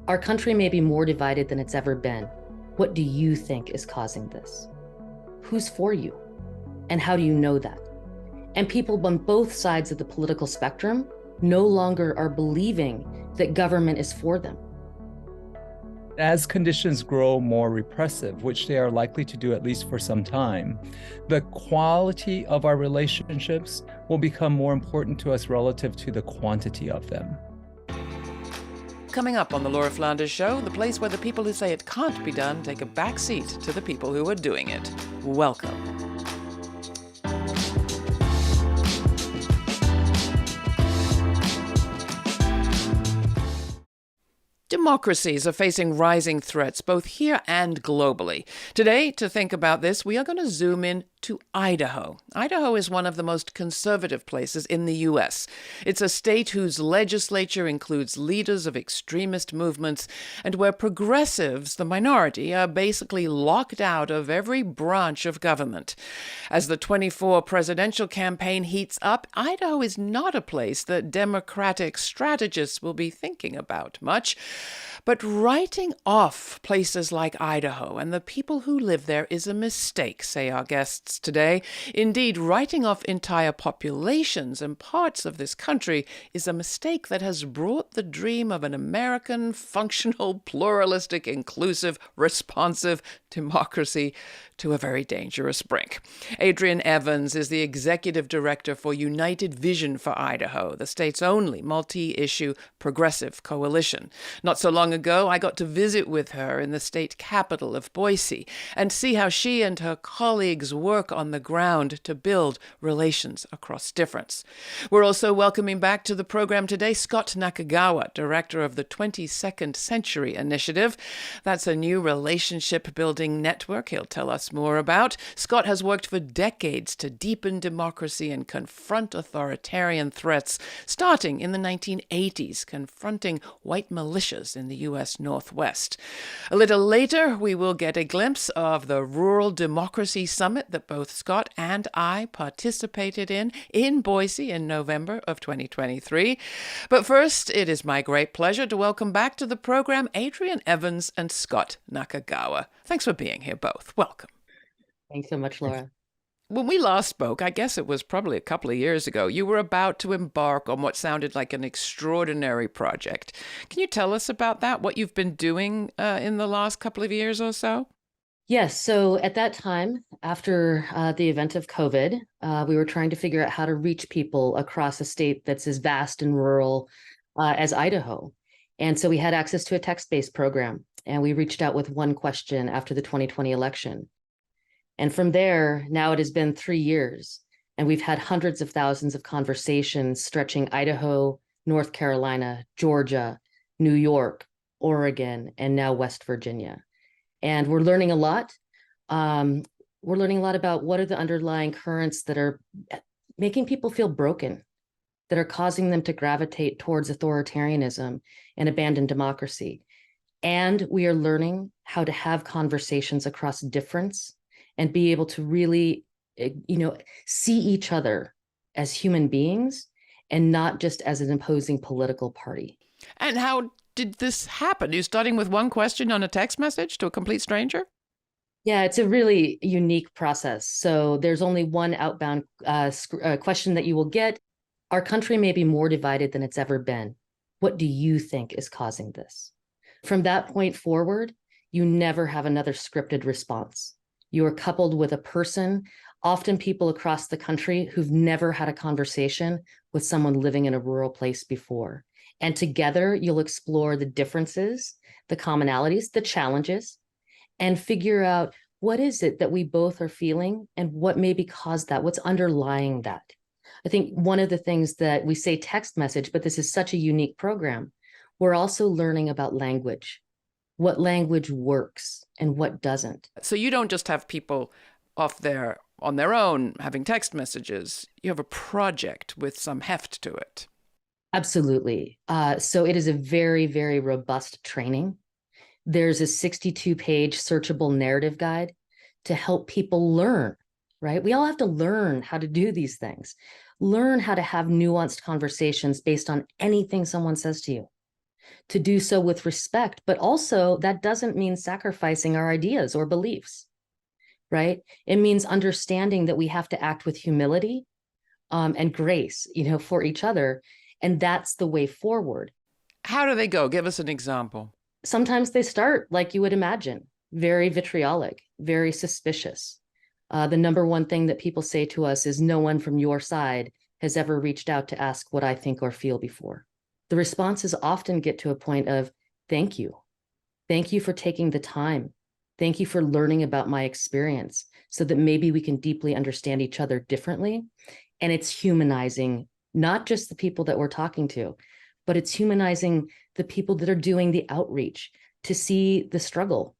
Our country may be more divided than it's ever been. What do you think is causing this? Who's for you? And how do you know that? And people on both sides of the political spectrum no longer are believing that government is for them. As conditions grow more repressive, which they are likely to do at least for some time, the quality of our relationships will become more important to us relative to the quantity of them. Coming up on the Laura Flanders Show, the place where the people who say it can't be done take a back seat to the people who are doing it. Welcome. Democracies are facing rising threats, both here and globally. Today, to think about this, we are going to zoom in to Idaho. Idaho is one of the most conservative places in the U.S. It's a state whose legislature includes leaders of extremist movements and where progressives, the minority, are basically locked out of every branch of government. As the 24 presidential campaign heats up, Idaho is not a place that Democratic strategists will be thinking about much. But writing off places like Idaho and the people who live there is a mistake, say our guests today. Indeed, writing off entire populations and parts of this country is a mistake that has brought the dream of an American, functional, pluralistic, inclusive, responsive democracy to a very dangerous brink. Adrienne Evans is the executive director for United Vision for Idaho, the state's only multi-issue progressive coalition. Not so long ago, I got to visit with her in the state capital of Boise and see how she and her colleagues work on the ground to build relations across difference. We're also welcoming back to the program today Scot Nakagawa, director of the 22nd Century Initiative. That's a new relationship-building network he'll tell us more about. Scot has worked for decades to deepen democracy and confront authoritarian threats, starting in the 1980s, confronting white militias in the U.S. Northwest. A little later, we will get a glimpse of the Rural Democracy Summit that both Scot and I participated in Boise in November of 2023. But first, it is my great pleasure to welcome back to the program Adrienne Evans and Scot Nakagawa. Thanks for being here both. Welcome. Thanks so much, Laura. When we last spoke, I guess it was probably a couple of years ago, you were about to embark on what sounded like an extraordinary project. Can you tell us about that, what you've been doing in the last couple of years or so? Yes. So at that time, after the event of COVID, we were trying to figure out how to reach people across a state that's as vast and rural as Idaho. And so we had access to a text-based program, and we reached out with one question after the 2020 election. And from there, now it has been 3 years, and we've had hundreds of thousands of conversations stretching Idaho, North Carolina, Georgia, New York, Oregon, and now West Virginia. And we're learning a lot. We're learning a lot about what are the underlying currents that are making people feel broken, that are causing them to gravitate towards authoritarianism and abandon democracy. And we are learning how to have conversations across difference and be able to really, see each other as human beings and not just as an opposing political party. And how did this happen? You're starting with one question on a text message to a complete stranger? Yeah, it's a really unique process. So there's only one outbound question that you will get. Our country may be more divided than it's ever been. What do you think is causing this? From that point forward, you never have another scripted response. You are coupled with a person, often people across the country who've never had a conversation with someone living in a rural place before. And together, you'll explore the differences, the commonalities, the challenges, and figure out what is it that we both are feeling and what maybe caused that, what's underlying that. I think one of the things that we say text message, but this is such a unique program, we're also learning about language, what language works and what doesn't. So you don't just have people off there on their own having text messages. You have a project with some heft to it. Absolutely. So it is a very, very robust training. There's a 62-page searchable narrative guide to help people learn, right? We all have to learn how to do these things, learn how to have nuanced conversations based on anything someone says to you. to do so with respect, but also that doesn't mean sacrificing our ideas or beliefs, right? It means understanding that we have to act with humility and grace, for each other. And that's the way forward. How do they go? Give us an example. Sometimes they start like you would imagine, very vitriolic, very suspicious. The number one thing that people say to us is, no one from your side has ever reached out to ask what I think or feel before. The responses often get to a point of, thank you. Thank you for taking the time. Thank you for learning about my experience so that maybe we can deeply understand each other differently. And it's humanizing, not just the people that we're talking to, but it's humanizing the people that are doing the outreach to see the struggle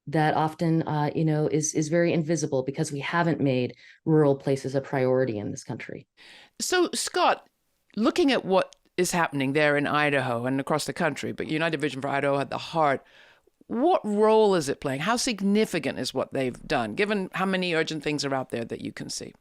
that often, is very invisible because we haven't made rural places a priority in this country. So, Scot, looking at what is happening there in Idaho and across the country, but United Vision for Idaho at the heart, what role is it playing? How significant is what they've done, given how many urgent things are out there that you can see?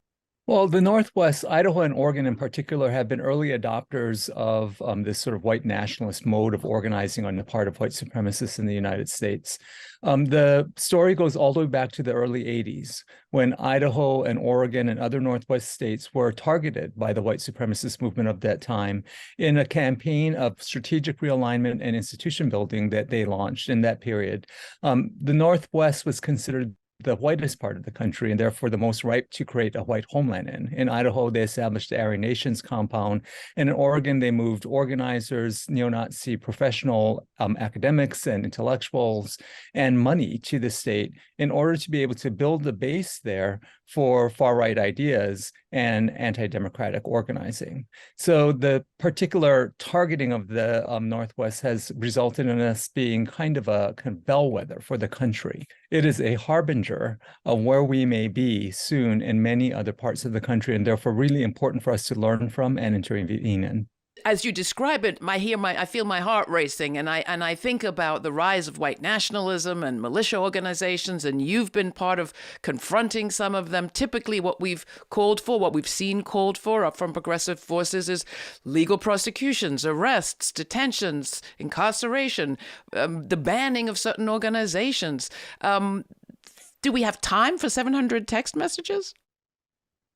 Well, the Northwest, Idaho and Oregon in particular, have been early adopters of this sort of white nationalist mode of organizing on the part of white supremacists in the United States. The story goes all the way back to the early 80s, when Idaho and Oregon and other Northwest states were targeted by the white supremacist movement of that time in a campaign of strategic realignment and institution building that they launched in that period. The Northwest was considered the whitest part of the country and therefore the most ripe to create a white homeland in. In Idaho, they established the Aryan Nations compound. And in Oregon, they moved organizers, neo-Nazi professional academics and intellectuals and money to the state in order to be able to build a base there for far-right ideas and anti-democratic organizing. So the particular targeting of the Northwest has resulted in us being kind of a bellwether for the country. It is a harbinger of where we may be soon in many other parts of the country, and therefore really important for us to learn from and intervene in. As you describe it, I feel my heart racing, and I think about the rise of white nationalism and militia organizations, and you've been part of confronting some of them. Typically, what we've seen called for from progressive forces is legal prosecutions, arrests, detentions, incarceration, the banning of certain organizations. Do we have time for 700 text messages?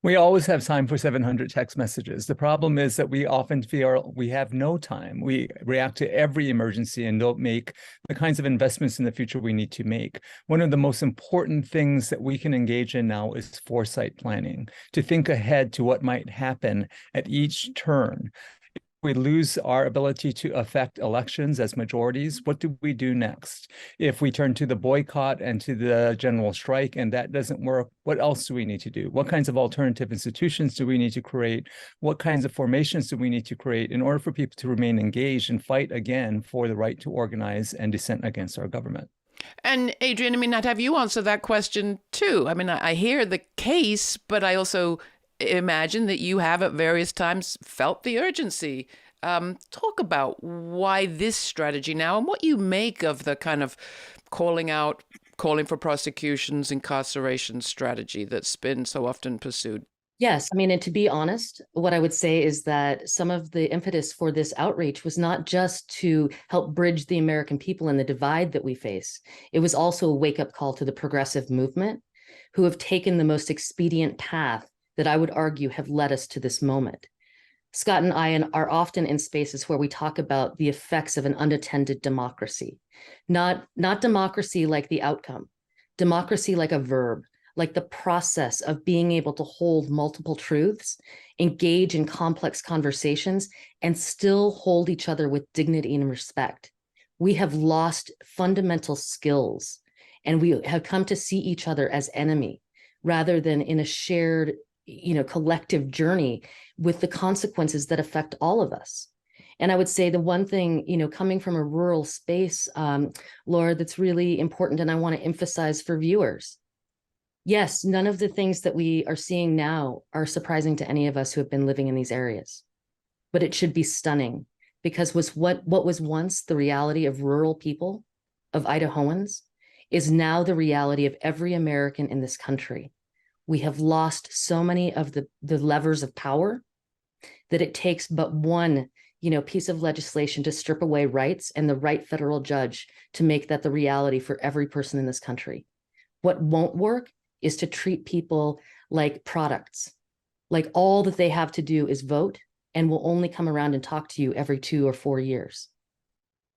We always have time for 700 text messages. The problem is that we often feel we have no time. We react to every emergency and don't make the kinds of investments in the future we need to make. One of the most important things that we can engage in now is foresight planning, to think ahead to what might happen at each turn. We lose our ability to affect elections as majorities, what do we do next? If we turn to the boycott and to the general strike and that doesn't work, what else do we need to do? What kinds of alternative institutions do we need to create? What kinds of formations do we need to create in order for people to remain engaged and fight again for the right to organize and dissent against our government? And Adrienne, I'd have you answer that question too. I hear the case, but I also imagine that you have at various times felt the urgency. Talk about why this strategy now and what you make of the kind of calling for prosecutions, incarceration strategy that's been so often pursued. Yes. And to be honest, what I would say is that some of the impetus for this outreach was not just to help bridge the American people and the divide that we face. It was also a wake-up call to the progressive movement, who have taken the most expedient path that I would argue have led us to this moment. Scot and I are often in spaces where we talk about the effects of an unattended democracy, not democracy like the outcome, democracy like a verb, like the process of being able to hold multiple truths, engage in complex conversations, and still hold each other with dignity and respect. We have lost fundamental skills, and we have come to see each other as enemy rather than in a shared collective journey with the consequences that affect all of us. And I would say the one thing, coming from a rural space, Laura, that's really important, and I want to emphasize for viewers. Yes, none of the things that we are seeing now are surprising to any of us who have been living in these areas, but it should be stunning, because what was once the reality of rural people, of Idahoans, is now the reality of every American in this country. We have lost so many of the levers of power that it takes but one piece of legislation to strip away rights and the right federal judge to make that the reality for every person in this country. What won't work is to treat people like products, like all that they have to do is vote and will only come around and talk to you every 2 or 4 years.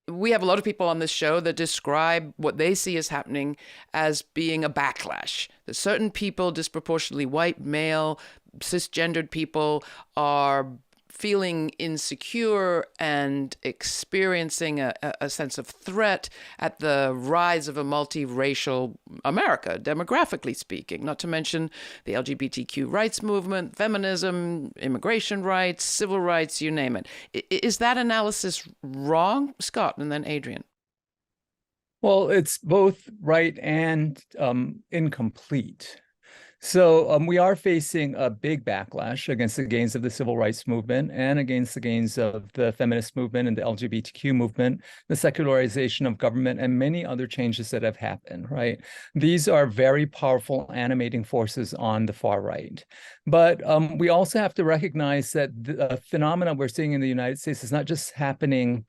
We have a lot of people on this show that describe what they see as happening as being a backlash. That certain people, disproportionately white, male, cisgendered people, are feeling insecure and experiencing a sense of threat at the rise of a multiracial America, demographically speaking, not to mention the LGBTQ rights movement, feminism, immigration rights, civil rights, you name it. Is that analysis wrong? Scott, and then Adrienne. Well, it's both right and incomplete. So we are facing a big backlash against the gains of the civil rights movement and against the gains of the feminist movement and the LGBTQ movement, the secularization of government, and many other changes that have happened, right? These are very powerful animating forces on the far right. But we also have to recognize that the phenomena we're seeing in the United States is not just happening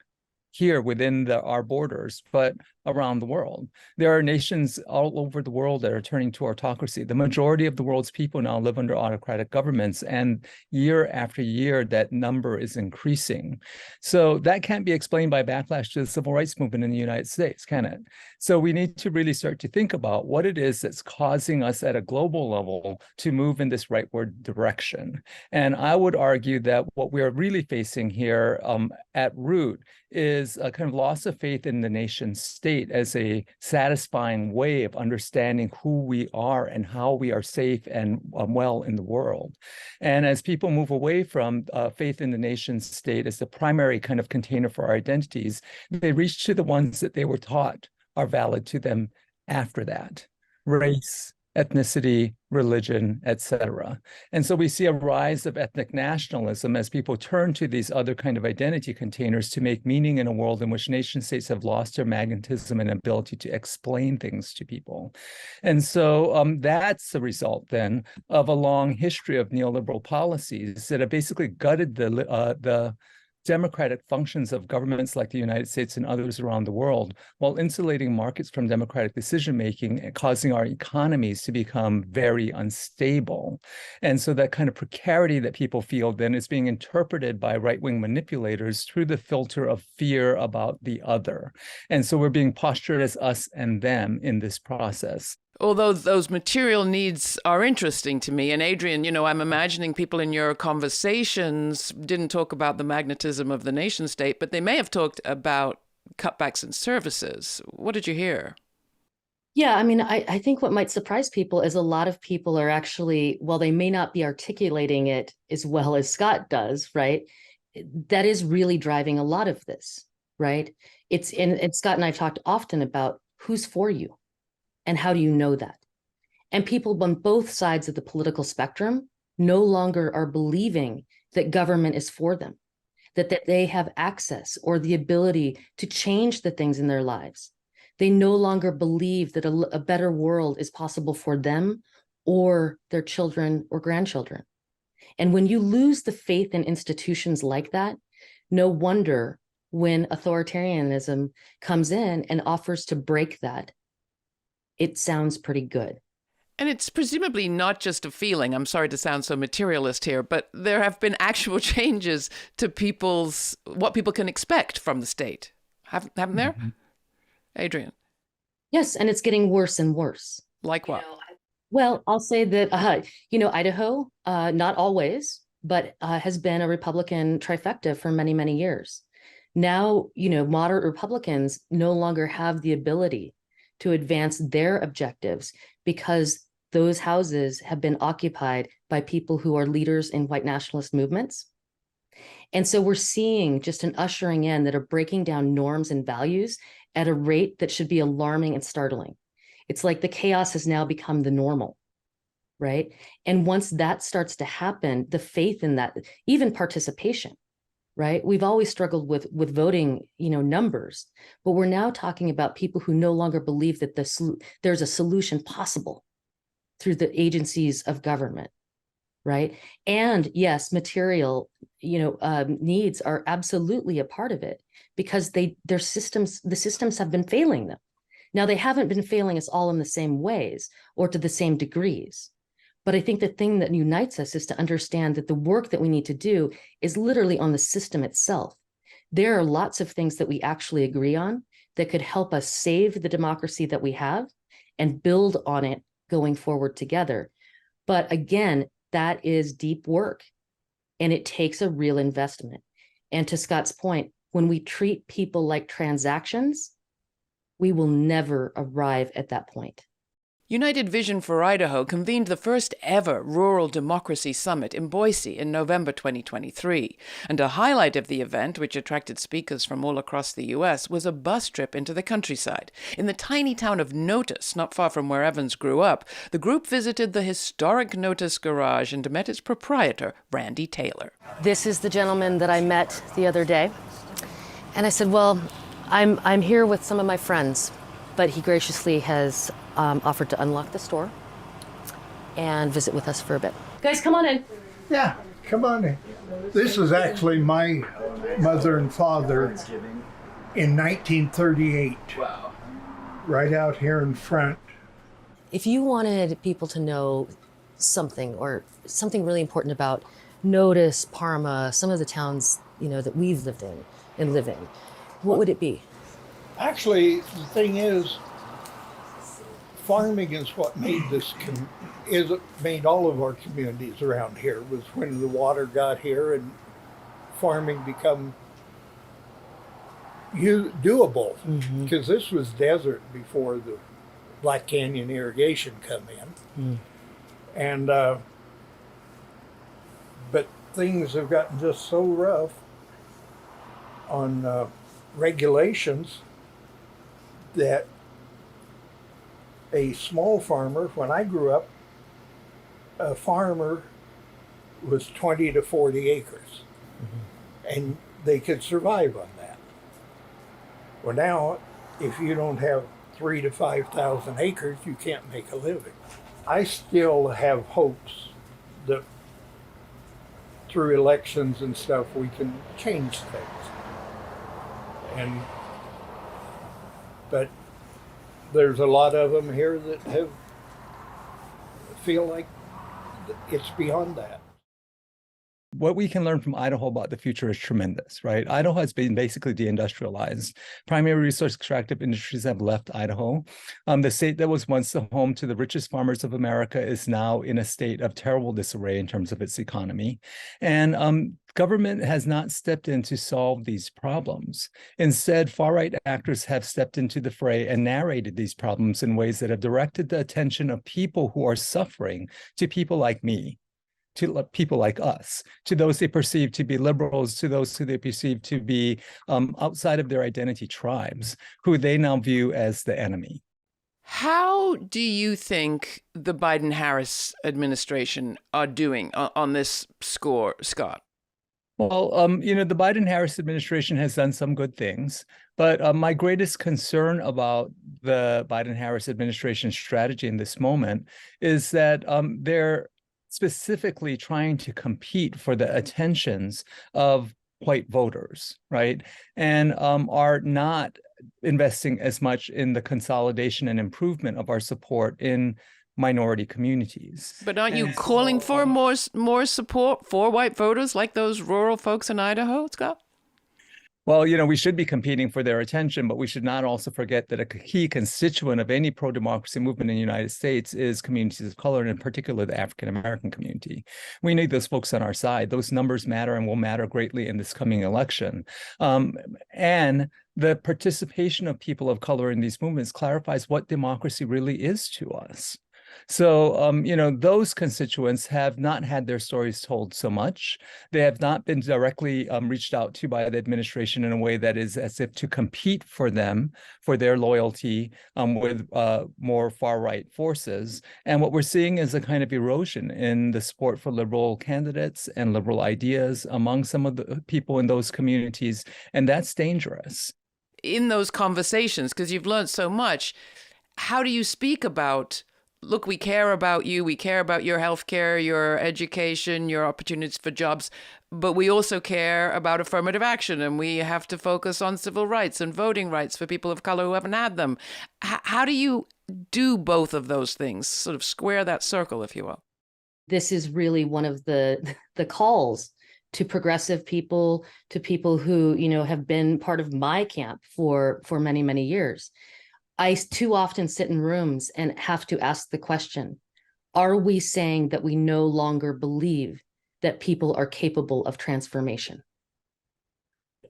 here within our borders, but around the world. There are nations all over the world that are turning to autocracy. The majority of the world's people now live under autocratic governments, and year after year, that number is increasing. So that can't be explained by backlash to the civil rights movement in the United States, can it? So we need to really start to think about what it is that's causing us at a global level to move in this rightward direction. And I would argue that what we are really facing here at root is a kind of loss of faith in the nation state as a satisfying way of understanding who we are and how we are safe and well in the world. And as people move away from faith in the nation state as the primary kind of container for our identities, they reach to the ones that they were taught are valid to them after that: race, ethnicity, religion, etc. And so we see a rise of ethnic nationalism as people turn to these other kind of identity containers to make meaning in a world in which nation states have lost their magnetism and ability to explain things to people. And so that's the result then of a long history of neoliberal policies that have basically gutted the democratic functions of governments like the United States and others around the world, while insulating markets from democratic decision-making and causing our economies to become very unstable. And so that kind of precarity that people feel then is being interpreted by right-wing manipulators through the filter of fear about the other. And so we're being postured as us and them in this process. Although those material needs are interesting to me. And Adrienne, I'm imagining people in your conversations didn't talk about the magnetism of the nation state, but they may have talked about cutbacks in services. What did you hear? Yeah, I mean, I think what might surprise people is a lot of people are actually, while they may not be articulating it as well as Scott does, right? That is really driving a lot of this, right? And Scott and I've talked often about who's for you. And how do you know that? And people on both sides of the political spectrum no longer are believing that government is for them, that they have access or the ability to change the things in their lives. They no longer believe that a better world is possible for them or their children or grandchildren. And when you lose the faith in institutions like that, no wonder when authoritarianism comes in and offers to break that, it sounds pretty good. And it's presumably not just a feeling. I'm sorry to sound so materialist here, but there have been actual changes to what people can expect from the state. Haven't there? Mm-hmm. Adrienne? Yes, and it's getting worse and worse. Like what? Well, I'll say that, Idaho, not always, but has been a Republican trifecta for many, many years. Now, moderate Republicans no longer have the ability to advance their objectives because those houses have been occupied by people who are leaders in white nationalist movements. And so we're seeing just an ushering in that are breaking down norms and values at a rate that should be alarming and startling. It's like the chaos has now become the normal, right? And once that starts to happen, the faith in that, even participation, right? We've always struggled with voting, numbers, but we're now talking about people who no longer believe that there's a solution possible through the agencies of government. right? And yes, material, needs are absolutely a part of it, because the systems have been failing them. Now, they haven't been failing us all in the same ways or to the same degrees. But I think the thing that unites us is to understand that the work that we need to do is literally on the system itself. There are lots of things that we actually agree on that could help us save the democracy that we have and build on it going forward together. But again, that is deep work, and it takes a real investment. And to Scot's point, when we treat people like transactions, we will never arrive at that point. United Vision for Idaho convened the first ever Rural Democracy Summit in Boise in November 2023. And a highlight of the event, which attracted speakers from all across the U.S., was a bus trip into the countryside. In the tiny town of Notus, not far from where Evans grew up, the group visited the historic Notus garage and met its proprietor, Randy Taylor. This is the gentleman that I met the other day. And I said, well, I'm here with some of my friends, but he graciously has offered to unlock the store and visit with us for a bit. Guys, come on in. Yeah, come on in. This is actually my mother and father in 1938. Wow. Right out here in front. If you wanted people to know something, or something really important about Notus, Parma, some of the towns, that we've lived in and live in, what would it be? Actually, the thing is, farming is what made made all of our communities around here. Was when the water got here and farming become doable. Because this was desert before the Black Canyon irrigation come in. And but things have gotten just so rough on regulations that a small farmer, when I grew up, a farmer was 20 to 40 acres. And they could survive on that. Well, now, if you don't have 3,000 to 5,000 acres, you can't make a living. I still have hopes that through elections and stuff, we can change things. But there's a lot of them here that feel like it's beyond that. What we can learn from Idaho about the future is tremendous, right? Idaho has been basically deindustrialized. Primary resource extractive industries have left Idaho. The state that was once the home to the richest farmers of America is now in a state of terrible disarray in terms of its economy. And government has not stepped in to solve these problems. Instead, far-right actors have stepped into the fray and narrated these problems in ways that have directed the attention of people who are suffering to people like me, to people like us, to those they perceive to be liberals, to those who they perceive to be outside of their identity tribes, who they now view as the enemy. How do you think the Biden-Harris administration are doing on this score, Scot? Well, the Biden-Harris administration has done some good things, but my greatest concern about the Biden-Harris administration's strategy in this moment is that they're specifically trying to compete for the attentions of white voters, right? And are not investing as much in the consolidation and improvement of our support in minority communities. But aren't you calling for more support for white voters like those rural folks in Idaho, Scot? Well, we should be competing for their attention, but we should not also forget that a key constituent of any pro-democracy movement in the United States is communities of color, and in particular, the African-American community. We need those folks on our side. Those numbers matter and will matter greatly in this coming election. And the participation of people of color in these movements clarifies what democracy really is to us. So, those constituents have not had their stories told so much. They have not been directly reached out to by the administration in a way that is as if to compete for them, for their loyalty with more far-right forces. And what we're seeing is a kind of erosion in the support for liberal candidates and liberal ideas among some of the people in those communities. And that's dangerous. In those conversations, because you've learned so much, how do you speak about look, we care about you, we care about your healthcare, your education, your opportunities for jobs, but we also care about affirmative action, and we have to focus on civil rights and voting rights for people of color who haven't had them. How do you do both of those things, sort of square that circle, if you will? This is really one of the calls to progressive people, to people who, have been part of my camp for many, many years. I too often sit in rooms and have to ask the question, are we saying that we no longer believe that people are capable of transformation?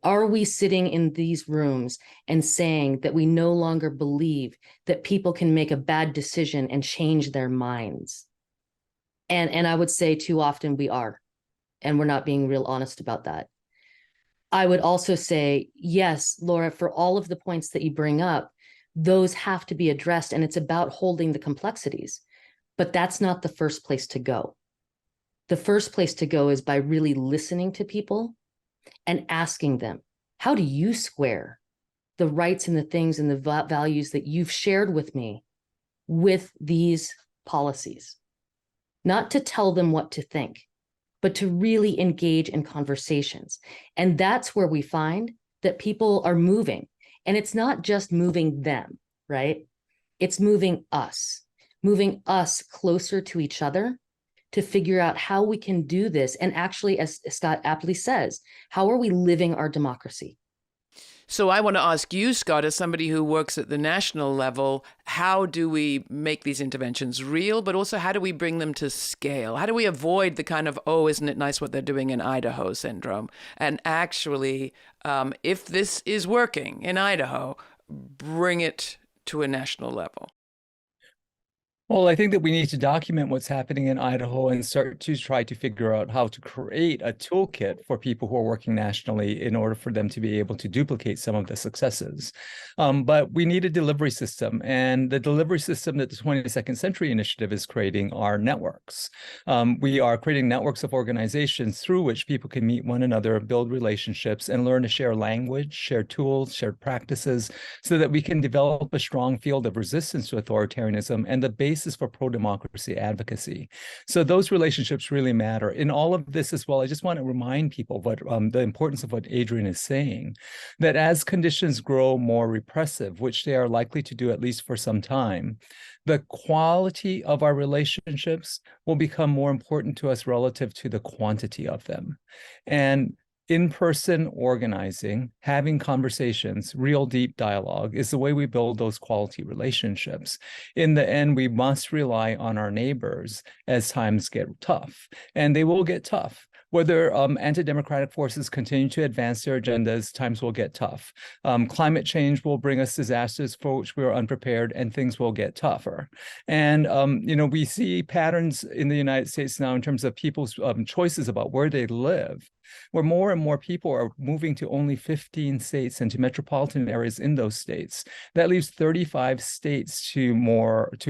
Are we sitting in these rooms and saying that we no longer believe that people can make a bad decision and change their minds? And I would say too often we are, and we're not being real honest about that. I would also say, yes, Laura, for all of the points that you bring up, those have to be addressed, and it's about holding the complexities. But that's not the first place to go. The first place to go is by really listening to people and asking them, how do you square the rights and the things and the values that you've shared with me with these policies? Not to tell them what to think, but to really engage in conversations. And that's where we find that people are moving. And it's not just moving them, right? It's moving us closer to each other to figure out how we can do this. And actually, as Scott aptly says, how are we living our democracy? So I want to ask you, Scott, as somebody who works at the national level, how do we make these interventions real, but also how do we bring them to scale? How do we avoid the kind of, oh, isn't it nice what they're doing in Idaho syndrome? And actually, if this is working in Idaho, bring it to a national level? Well, I think that we need to document what's happening in Idaho and start to try to figure out how to create a toolkit for people who are working nationally in order for them to be able to duplicate some of the successes. But we need a delivery system, and the delivery system that the 22nd Century Initiative is creating are networks. We are creating networks of organizations through which people can meet one another, build relationships, and learn to share language, share tools, share practices, so that we can develop a strong field of resistance to authoritarianism and the basis for pro-democracy advocacy. So those relationships really matter. In all of this as well, I just want to remind people what the importance of what Adrienne is saying, that as conditions grow more repressive, which they are likely to do at least for some time, the quality of our relationships will become more important to us relative to the quantity of them. And in-person organizing, having conversations, real deep dialogue is the way we build those quality relationships. In the end, we must rely on our neighbors as times get tough, and they will get tough. Whether anti-democratic forces continue to advance their agendas, times will get tough. Climate change will bring us disasters for which we are unprepared, and things will get tougher. And we see patterns in the United States now in terms of people's choices about where they live, where more and more people are moving to only 15 states and to metropolitan areas in those states. That leaves 35 states to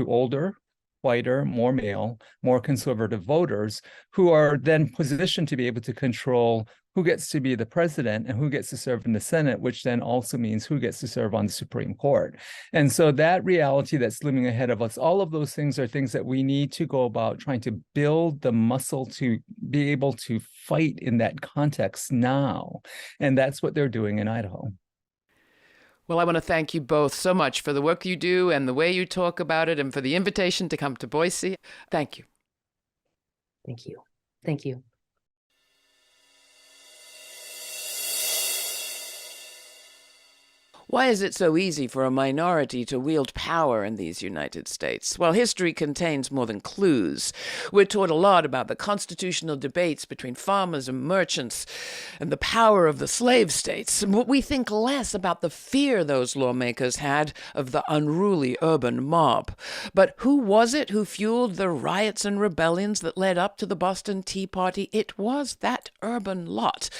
older, whiter, more male, more conservative voters who are then positioned to be able to control who gets to be the president and who gets to serve in the Senate, which then also means who gets to serve on the Supreme Court. And so that reality that's looming ahead of us, all of those things are things that we need to go about trying to build the muscle to be able to fight in that context now. And that's what they're doing in Idaho. Well, I want to thank you both so much for the work you do and the way you talk about it, and for the invitation to come to Boise. Thank you. Thank you. Thank you. Why is it so easy for a minority to wield power in these United States? Well, history contains more than clues. We're taught a lot about the constitutional debates between farmers and merchants and the power of the slave states. But we think less about the fear those lawmakers had of the unruly urban mob. But who was it who fueled the riots and rebellions that led up to the Boston Tea Party? It was that urban lot.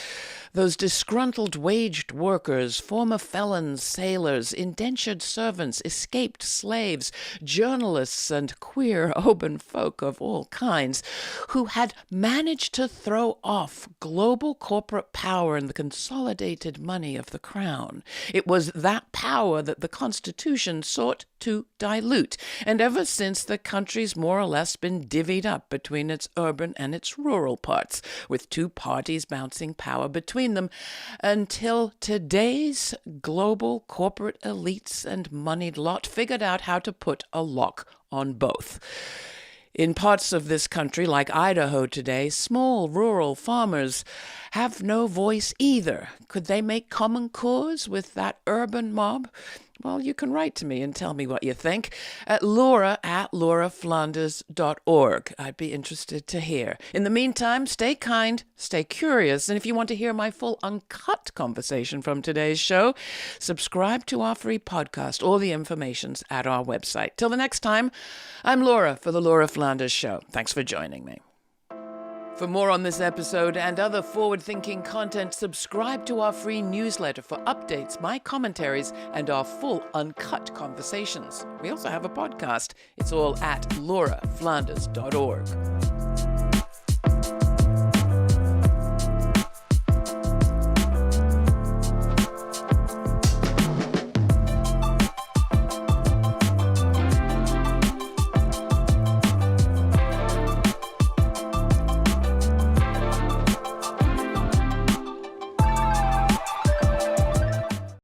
Those disgruntled waged workers, former felons, sailors, indentured servants, escaped slaves, journalists, and queer open folk of all kinds, who had managed to throw off global corporate power and the consolidated money of the crown. It was that power that the Constitution sought to dilute, and ever since the country's more or less been divvied up between its urban and its rural parts, with two parties bouncing power between them, until today's global corporate elites and moneyed lot figured out how to put a lock on both. In parts of this country, like Idaho today, small rural farmers have no voice either. Could they make common cause with that urban mob? Well, you can write to me and tell me what you think at laura@lauraflanders.org. I'd be interested to hear. In the meantime, stay kind, stay curious, and if you want to hear my full uncut conversation from today's show, subscribe to our free podcast. All the information's at our website. Till the next time, I'm Laura for the Laura Flanders Show. Thanks for joining me. For more on this episode and other forward-thinking content, subscribe to our free newsletter for updates, my commentaries, and our full uncut conversations. We also have a podcast. It's all at lauraflanders.org.